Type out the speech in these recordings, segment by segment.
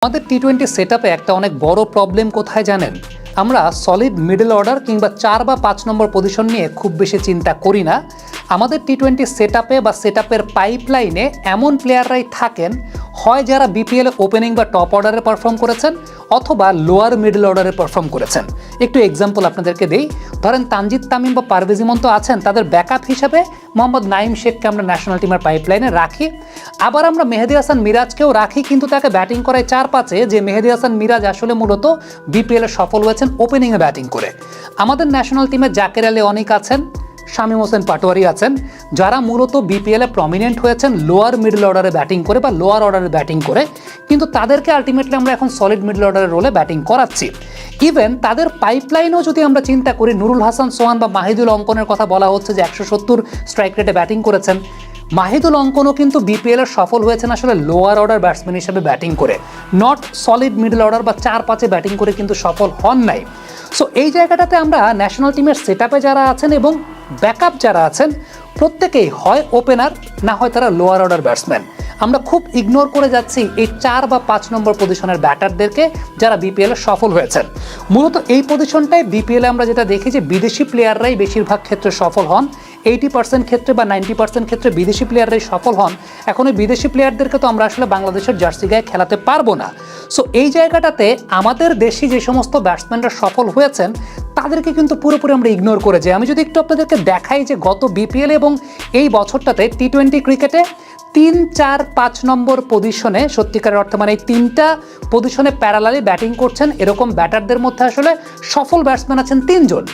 আমাদের টি-20 সেটআপে একটা অনেক বড় প্রবলেম কোথায় জানেন? আমরা সলিড মিডল অর্ডার কিংবা 4 বা 5 নম্বর পজিশন নিয়ে খুব বেশি চিন্তা করি না। আমাদের টি-20 সেটআপে বা সেটআপের পাইপলাইনে এমন প্লেয়াররাই থাকেন, হয় যারা বিপিএল ওপেনিং বা টপ অর্ডারে পারফর্ম করেছেন অথবা লোয়ার মিডল অর্ডারে পারফর্ম করেছেন। একটু এক্সাম্পল আপনাদেরকে দেই। ধরেন তানজিদ তামিম বা পারভেজ ইমন তো আছেন, তাদের ব্যাকআপ হিসাবে মোহাম্মদ নাঈম শেখকে আমরা ন্যাশনাল টিমের পাইপলাইনে রাখি। আবার আমরা মেহেদী হাসান মিরাজকেও রাখি, কিন্তু তাকে ব্যাটিং করায় 4-5-এ, যে মেহেদী হাসান মিরাজ আসলে মূলত বিপিএলে সফল হয়েছেন ওপেনিংয়ে ব্যাটিং করে। আমাদের ন্যাশনাল টিমে জাকের আলী অনেক আছেন, শামীম হোসেন পাটোয়ারি আছেন, যারা মূলত বিপিএলে প্রমিনেন্ট হয়েছেন লোয়ার মিডল অর্ডারে ব্যাটিং করে বা লোয়ার অর্ডারে ব্যাটিং করে, কিন্তু তাদেরকে আলটিমেটলি আমরা এখন সলিড মিডল অর্ডারের রোলে ব্যাটিং করাচ্ছি। ইভেন তাদের পাইপলাইনেও যদি আমরা চিন্তা করি, নুরুল হাসান সোহান বা মাহিদুল অঙ্কনের কথা বলা হচ্ছে যে 170 স্ট্রাইক রেটে ব্যাটিং করেছেন। মাহিদুল অঙ্কনও কিন্তু বিপিএল এর সফল হয়েছেন আসলে লোয়ার অর্ডার ব্যাটসম্যান হিসেবে ব্যাটিং করে, নট সলিড মিডল অর্ডার বা 4-5-এ ব্যাটিং করে কিন্তু সফল হন নাই। সো এই জায়গাটাতে আমরা ন্যাশনাল টিমের সেটআপে যারা আছেন এবং ব্যাকআপ যারা আছেন প্রত্যেকেই হয় ওপেনার, না হয় তারা লোয়ার অর্ডার ব্যাটসম্যান। আমরা খুব ইগনোর করে যাচ্ছি এই 4 বা 5 নম্বর পজিশনের ব্যাটারদেরকে যারা বিপিএল এ সফল হয়েছেন। মূলত এই পজিশনটায় বিপিএল আমরা যেটা দেখি যে বিদেশি প্লেয়াররাই বেশিরভাগ ক্ষেত্রে সফল হন। 80% ক্ষেত্রে বা 90% ক্ষেত্রে বিদেশি প্লেয়াররাই সফল হন। এখন ওই বিদেশি প্লেয়ারদেরকে তো আমরা আসলে বাংলাদেশের জার্সি গায়ে খেলাতে পারবো না। সো এই জায়গাটাতে আমাদের দেশি যে সমস্ত ব্যাটসম্যানরা সফল হয়েছেন তাদেরকে কিন্তু পুরোপুরি আমরা ইগনোর করে যাই। আমি যদি একটু আপনাদেরকে দেখাই যে গত বিপিএল এবং এই বছরটাতে টি-20 ক্রিকেটে 3, 4, 5 নম্বর পজিশনে সত্যিকারের অর্থে মানে এই 3টা পজিশনে প্যারালালি ব্যাটিং করছেন এরকম ব্যাটারদের মধ্যে আসলে সফল ব্যাটসম্যান আছেন 3 জন।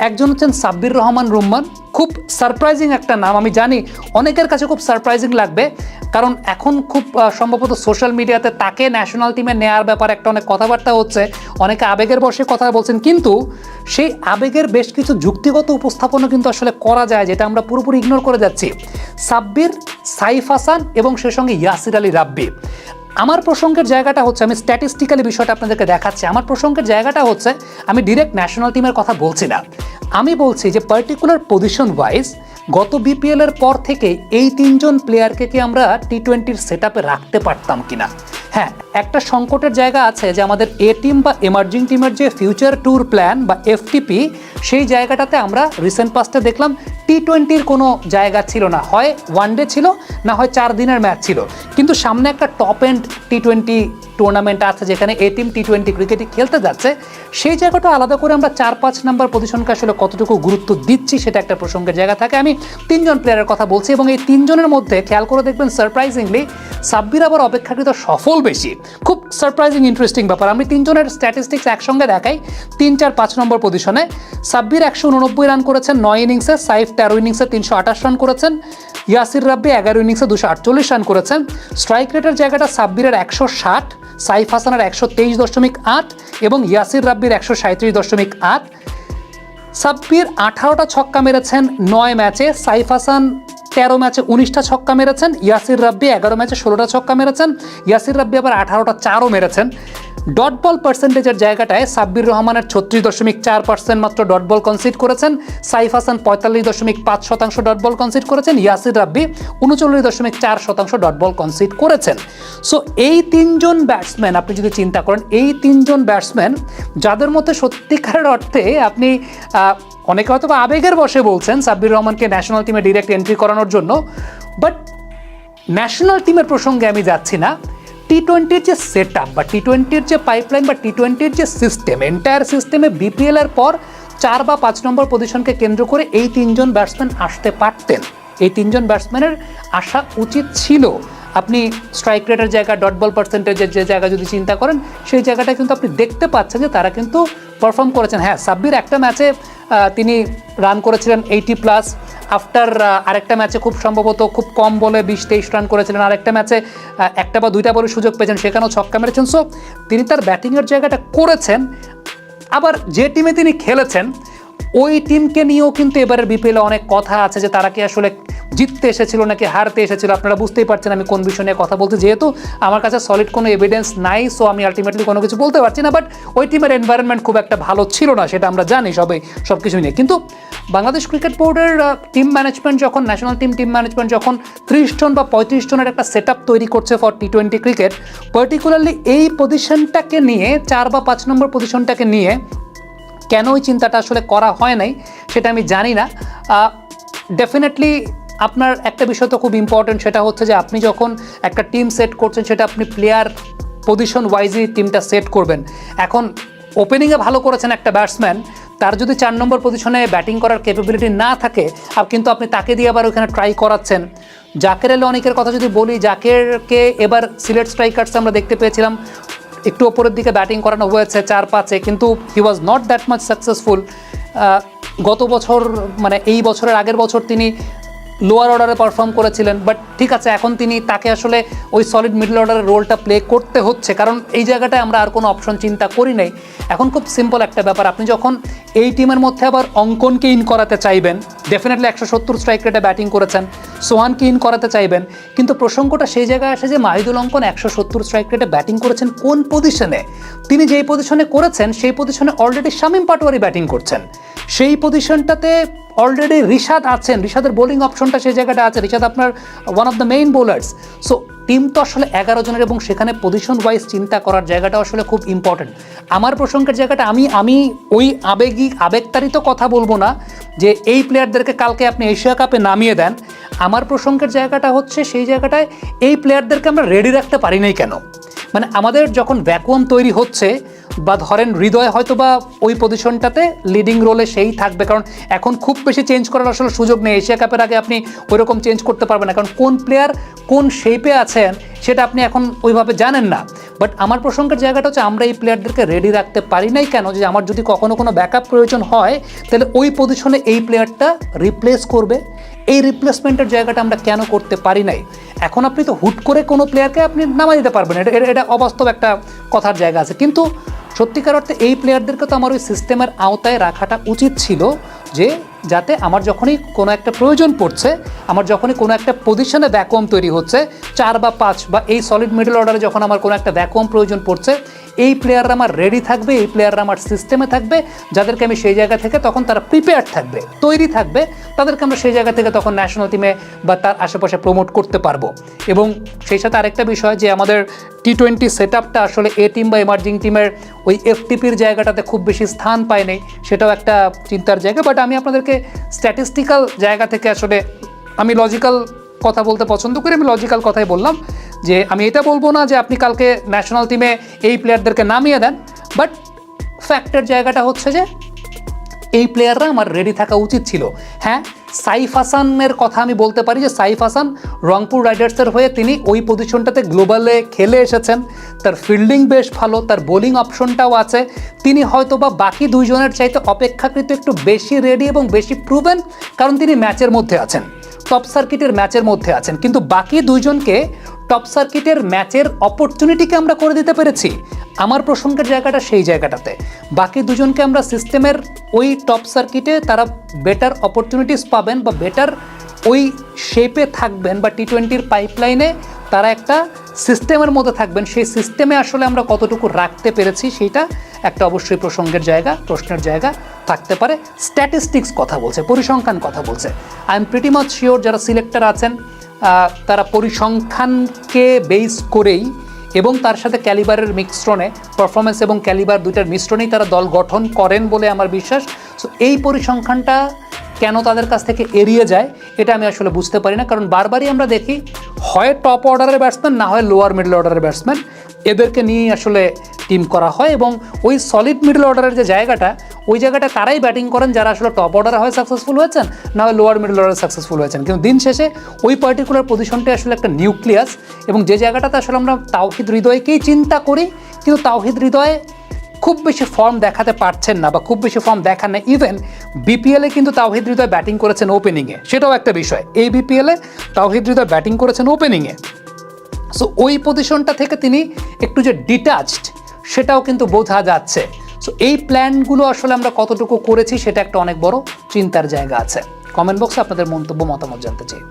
একজন হচ্ছেন সাব্বির রহমান রুম্মান, খুব সারপ্রাইজিং একটা নাম। আমি জানি অনেকের কাছে খুব সারপ্রাইজিং লাগবে, কারণ এখন খুব সম্ভবত সোশ্যাল মিডিয়াতে তাকে ন্যাশনাল টিমে নেওয়ার ব্যাপারে একটা অনেক কথাবার্তা হচ্ছে, অনেকে আবেগের বশে কথা বলছেন, কিন্তু সেই আবেগের বেশ কিছু যুক্তিগত উপস্থাপনও কিন্তু আসলে করা যায়, যেটা আমরা পুরোপুরি ইগনোর করে যাচ্ছি। সাব্বির, সাইফ হাসান এবং সে সঙ্গে ইয়াসির আলী রাব্বি। আমার প্রসঙ্গের জায়গাটা হচ্ছে, আমি স্ট্যাটিস্টিক্যালি বিষয়টা আপনাদেরকে দেখাচ্ছি, আমার প্রসঙ্গের জায়গাটা হচ্ছে আমি ডিরেক্ট ন্যাশনাল টিমের কথা বলছি না, আমি বলছি যে পার্টিকুলার পজিশন ওয়াইজ গত বিপিএল এর পর থেকে এই 3 জন প্লেয়ারকে কি আমরা টি-20 সেটআপে রাখতে পারতাম কিনা। হ্যাঁ, একটা সংকটের জায়গা আছে যে আমাদের এ টিম বা এমার্জিং টিমের যে ফিউচার ট্যুর প্ল্যান বা এফটিপি, সেই জায়গাটাতে আমরা রিসেন্ট পাস্টে দেখলাম টি-20-র কোনো জায়গা ছিল না, হয় ওয়ানডে ছিল না হয় 4 দিনের ম্যাচ ছিল, কিন্তু সামনে একটা টপ এন্ড টি-20 টুর্নামেন্ট আছে যেখানে এ টিম টি-20 ক্রিকেটই খেলতে যাচ্ছে। সেই জায়গাটা আলাদা করে আমরা 4-5 নম্বর পজিশনকে আসলে কতটুকু গুরুত্ব দিচ্ছি সেটা একটা প্রসঙ্গের জায়গা থাকে। আমি 3 জন প্লেয়ারের কথা বলছি এবং এই 3 জনের মধ্যে খেয়াল করে দেখবেন সারপ্রাইজিংলি সাব্বির আবার অপেক্ষাকৃত সফল বেশি। খুব সারপ্রাইজিং ইন্টারেস্টিং ব্যাপার। আমি 3 জনের স্ট্যাটিস্টিক্স একসঙ্গে দেখাই। 3, 4, 5 নম্বর পজিশনে সাব্বির 189 রান করেছেন 9 ইনিংসে, সাইফ 13 ইনিংসে 328 রান করেছেন, ইয়াসির রাব্বি 11 ইনিংসে 248 রান করেছেন। স্ট্রাইক রেটের জায়গাটা সাব্বিরের 160, সাইফ হাসানের 123.8 এবং ইয়াসির রাব্বির 137.8। সাব্বির 18টা ছক্কা মেরেছেন 9 ম্যাচে, সাইফ হাসান 13 ম্যাচে 19টা ছক্কা মেরেছেন, ইয়াসির রাব্বি 11 ম্যাচে 16টা ছক্কা মেরেছেন, ইয়াসির রাব্বি আবার 18টা চারও মেরেছেন। ডট বল পার্সেন্টেজের জায়গাটায় সাব্বির রহমানের 36.4% মাত্র ডট বল কনসিড করেছেন, Saif Hasan 45.5% dot ball concede করেছেন, ইয়াসির রাব্বি 39.4% ডট বল কনসিড করেছেন। সো এই 3 জন ব্যাটসম্যান আপনি যদি চিন্তা করেন, এই 3 জন ব্যাটসম্যান যাদের মধ্যে সত্যিকারের অর্থে আপনি অনেকে হয়তো আবেগের বশে বলছেন সাব্বির রহমানকে ন্যাশনাল টিমে ডিরেক্ট এন্ট্রি করানোর জন্য, বাট ন্যাশনাল টিমের প্রসঙ্গে আমি যাচ্ছি না। টি-20-র যে সেটআপ বা টি-20-র যে পাইপলাইন বা টি-20-র যে সিস্টেম, এন্টায়ার সিস্টেমে বিপিএল এর পর 4 বা 5 নম্বর পজিশনকে কেন্দ্র করে এই 3 জন ব্যাটসম্যান আসতে পারতেন। এই 3 জন ব্যাটসম্যানের আসা উচিত ছিল। আপনি স্ট্রাইক রেটের জায়গা, ডট বল পার্সেন্টেজের যে জায়গা যদি চিন্তা করেন, সেই জায়গাটা কিন্তু আপনি দেখতে পাচ্ছেন যে তারা কিন্তু পারফর্ম করেছেন। হ্যাঁ, সাব্বির একটা ম্যাচে তিনি রান করেছিলেন 80+, আফটার আরেকটা ম্যাচে খুব সম্ভবত খুব কম বলে 20-23 রান করেছিলেন, আরেকটা ম্যাচে একটা বা দুইটা বলে সুযোগ পেয়েছেন, সেখানেও ছক্কা মেরেছেন। সো তিনি তার ব্যাটিংয়ের জায়গাটা করেছেন। আবার যে টিমে তিনি খেলেছেন ওই টিমকে নিয়েও কিন্তু এবারের বিপিএলে অনেক কথা আছে যে তারা কি আসলে জিততে এসেছিল নাকি হারতে এসেছিল। আপনারা বুঝতেই পারছেন আমি কোন বিষয় নিয়ে কথা বলতে, যেহেতু আমার কাছে সলিড কোনো এভিডেন্স নাই, সো আমি আলটিমেটলি কোনো কিছু বলতে পারছি না। বাট ওই টিমের এনভায়রনমেন্ট খুব একটা ভালো ছিল না, সেটা আমরা জানি সব কিছু নিয়ে। কিন্তু বাংলাদেশ ক্রিকেট বোর্ডের টিম ম্যানেজমেন্ট যখন, ন্যাশনাল টিম ম্যানেজমেন্ট যখন 30 জন বা 35 জনের একটা সেট আপ তৈরি করছে ফর টি20 ক্রিকেট, পার্টিকুলারলি এই পজিশনটাকে নিয়ে, 4 বা 5 নম্বর পজিশনটাকে নিয়ে কেন ওই চিন্তাটা আসলে করা হয় নাই সেটা আমি জানি না। ডেফিনেটলি আপনার একটা বিষয় তো খুব ইম্পর্টেন্ট, সেটা হচ্ছে যে আপনি যখন একটা টিম সেট করছেন সেটা আপনি প্লেয়ার পজিশন ওয়াইজই টিমটা সেট করবেন। এখন ওপেনিংয়ে ভালো করেছেন একটা ব্যাটসম্যান, তার যদি 4 নম্বর পজিশনে ব্যাটিং করার ক্যাপাবিলিটি না থাকে, কিন্তু আপনি তাকে দিয়ে আবার ওখানে ট্রাই করাচ্ছেন। জাকের আলী অনেকের কথা যদি বলি, জাকেরকে এবার সিলেট স্ট্রাইকার্স আমরা দেখতে পেয়েছিলাম একটু ওপরের দিকে ব্যাটিং করানো হয়েছে 4-5-এ, কিন্তু he was not that much successful. গত বছর মানে এই বছরের আগের বছর তিনি লোয়ার অর্ডারে পারফর্ম করেছিলেন, বাট ঠিক আছে, এখন তাকে আসলে ওই সলিড মিডল অর্ডারের রোলটা প্লে করতে হচ্ছে, কারণ এই জায়গাটায় আমরা আর কোনো অপশন চিন্তা করি নাই। এখন খুব সিম্পল একটা ব্যাপার, আপনি যখন এই টিমের মধ্যে আবার অঙ্কনকে ইন করাতে চাইবেন, ডেফিনেটলি 170 স্ট্রাইক রেটে ব্যাটিং করেছেন, সোহানকে ইন করাতে চাইবেন, কিন্তু প্রসঙ্গটা সেই জায়গায় আসে যে মাহিদুল অঙ্কন 170 স্ট্রাইক রেটে ব্যাটিং করেছেন কোন পজিশনে? তিনি যেই পজিশনে করেছেন সেই পজিশনে অলরেডি শামীম পাটোয়ারি ব্যাটিং করছেন। সেই পজিশনটাতে অলরেডি রিশাদ আছেন, রিশাদের বোলিং অপশনটা সেই জায়গাটা আছে, রিশাদ আপনার one of the main bowlers. So team তো আসলে 11 জনের, এবং সেখানে পজিশন ওয়াইজ চিন্তা করার জায়গাটা আসলে খুব ইম্পর্টেন্ট। আমার প্রসঙ্গের জায়গাটা আমি ওই আবেগতাড়িত কথা বলবো না যে এই প্লেয়ারদেরকে কালকে আপনি এশিয়া কাপে নামিয়ে দেন। আমার প্রসঙ্গের জায়গাটা হচ্ছে সেই জায়গাটায় এই প্লেয়ারদেরকে আমরা রেডি রাখতে পারি নাই কেন? মানে আমাদের যখন ভ্যাকুয়াম তৈরি হচ্ছে, বা ধরেন হৃদয় হয়তো বা ওই পজিশনটাতে লিডিং রোলে সেই থাকবে, কারণ এখন খুব বেশি চেঞ্জ করার আসলে সুযোগ নেই। এশিয়া কাপের আগে আপনি ওইরকম চেঞ্জ করতে পারবেন না, কারণ কোন প্লেয়ার কোন শেপে আছেন সেটা আপনি এখন ওইভাবে জানেন না। বাট আমার প্রসঙ্গের জায়গাটা হচ্ছে আমরা এই প্লেয়ারদেরকে রেডি রাখতে পারি নাই কেন? যে আমার যদি কখনো কোনো ব্যাকআপ প্রয়োজন হয়, তাহলে ওই পজিশনে এই প্লেয়ারটা রিপ্লেস করবে। এই রিপ্লেসমেন্টের জায়গাটা আমরা কেন করতে পারি নাই? এখন আপনি তো হুট করে কোনো প্লেয়ারকে আপনি নামাই দিতে পারবেন, এটা অবাস্তব একটা কথার জায়গা আছে। কিন্তু সত্যিকার অর্থে এই প্লেয়ারদেরকে তো আমার ওই সিস্টেমের আওতায় রাখাটা উচিত ছিল, যে যাতে আমার যখনই কোনো একটা প্রয়োজন পড়ছে, আমার যখনই কোনো একটা পজিশনে ভ্যাকুয়াম তৈরি হচ্ছে 4 বা 5 বা এই সলিড মিডল অর্ডারে যখন আমার কোনো একটা ভ্যাকুয়াম প্রয়োজন পড়ছে, এই প্লেয়াররা আমার রেডি থাকবে, এই প্লেয়াররা আমার সিস্টেমে থাকবে, যাদেরকে আমি সেই জায়গা থেকে তখন তারা প্রিপেয়ার থাকবে, তৈরি থাকবে, তাদেরকে আমরা সেই জায়গা থেকে তখন ন্যাশনাল টিমে বা তার আশেপাশে প্রমোট করতে পারবো। এবং সেই সাথে আরেকটা বিষয় যে আমাদের টি20 সেট আপটা আসলে এ টিম বা এমার্জিং টিমের ওই এফটিপির জায়গাটাতে খুব বেশি স্থান পায় নাই, সেটাও একটা চিন্তার জায়গা। বাট আমি আপনাদেরকে স্ট্যাটিস্টিক্যাল জায়গা থেকে আসলে আমি লজিক্যাল কথা বলতে পছন্দ করি, আমি লজিক্যাল কথাই বললাম যে আমি এটা বলবো না যে আপনি কালকে ন্যাশনাল টিমে এই প্লেয়ারদেরকে নামিয়ে দেন, বাট ফ্যাক্টের জায়গাটা হচ্ছে যে এই প্লেয়াররা আমার রেডি থাকা উচিত ছিল। হ্যাঁ, সাইফ হাসানের কথা আমি বলতে পারি যে সাইফ হাসান রংপুর রাইডার্সের হয়ে তিনি ওই পজিশনটাতে গ্লোবালে খেলে এসেছেন, তার ফিল্ডিং বেশ ভালো, তার বোলিং অপশনটাও আছে, তিনি হয়তো বা বাকি 2 জনের চাইতে অপেক্ষাকৃত একটু বেশি রেডি এবং বেশি প্রুভেন, কারণ তিনি ম্যাচের মধ্যে আছেন, টপ সার্কিটের ম্যাচের মধ্যে আছেন। কিন্তু বাকি 2 জনকে টপ সার্কিটের ম্যাচের অপরচুনিটিকে আমরা করে দিতে পেরেছি। আমার প্রসঙ্গের জায়গাটা সেই জায়গাটাতে বাকি 2 জনকে আমরা সিস্টেমের ওই টপ সার্কিটে তারা বেটার অপরচুনিটিস পাবেন বা বেটার ওই শেপে থাকবেন, বা টি20 পাইপলাইনে তারা একটা সিস্টেমের মধ্যে থাকবেন। সেই সিস্টেমে আসলে আমরা কতটুকু রাখতে পেরেছি সেইটা একটা অবশ্যই প্রসঙ্গের জায়গা, প্রশ্নের জায়গা থাকতে পারে। স্ট্যাটিস্টিক্স কথা বলছে, পরিসংখ্যান কথা বলছে। I am pretty much sure যারা সিলেক্টর আছেন তারা পরিসংখ্যানকে বেস করেই এবং তার সাথে ক্যালিবারের মিশ্রণে, পারফরমেন্স এবং ক্যালিবার দুইটার মিশ্রণেই তারা দল গঠন করেন বলে আমার বিশ্বাস। সো এই পরিসংখ্যানটা কেন তাদের কাছ থেকে এড়িয়ে যায় এটা আমি আসলে বুঝতে পারি না, কারণ বারবারই আমরা দেখি হয় টপ অর্ডারের ব্যাটসম্যান, না হয় লোয়ার মিডল অর্ডারের ব্যাটসম্যান, এদেরকে নিয়েই আসলে টিম করা হয়। এবং ওই সলিড মিডল অর্ডারের যে জায়গাটা, ওই জায়গাটা তারাই ব্যাটিং করেন যারা আসলে টপ অর্ডারে হয় সাকসেসফুল হয়েছেন, না হয় লোয়ার মিডল অর্ডারে সাকসেসফুল হয়েছেন। কিন্তু দিন শেষে ওই পার্টিকুলার পজিশনটা আসলে একটা নিউক্লিয়াস, এবং যে জায়গাটাতে আসলে আমরা তাওহিদ হৃদয়কেই চিন্তা করি, কিন্তু তাওহিদ হৃদয় খুব বেশি ফর্ম দেখাতে পারছেন না, বা খুব বেশি ফর্ম দেখান না। ইভেন বিপিএলে কিন্তু তাওহিদ হৃদয় ব্যাটিং করেছেন ওপেনিংয়ে, সেটাও একটা বিষয়। এই বিপিএলে তাওহিদ হৃদয় ব্যাটিং করেছেন ওপেনিংয়ে। সো ওই পজিশনটা থেকে তিনি একটু যে ডিটাচড সেটাও কিন্তু বোঝা যাচ্ছে। সো এই প্ল্যানগুলো আসলে আমরা কতটুকু করেছি সেটা একটা অনেক বড় চিন্তার জায়গা আছে। কমেন্ট বক্সে আপনাদের মন্তব্য মতামত জানতে চাই।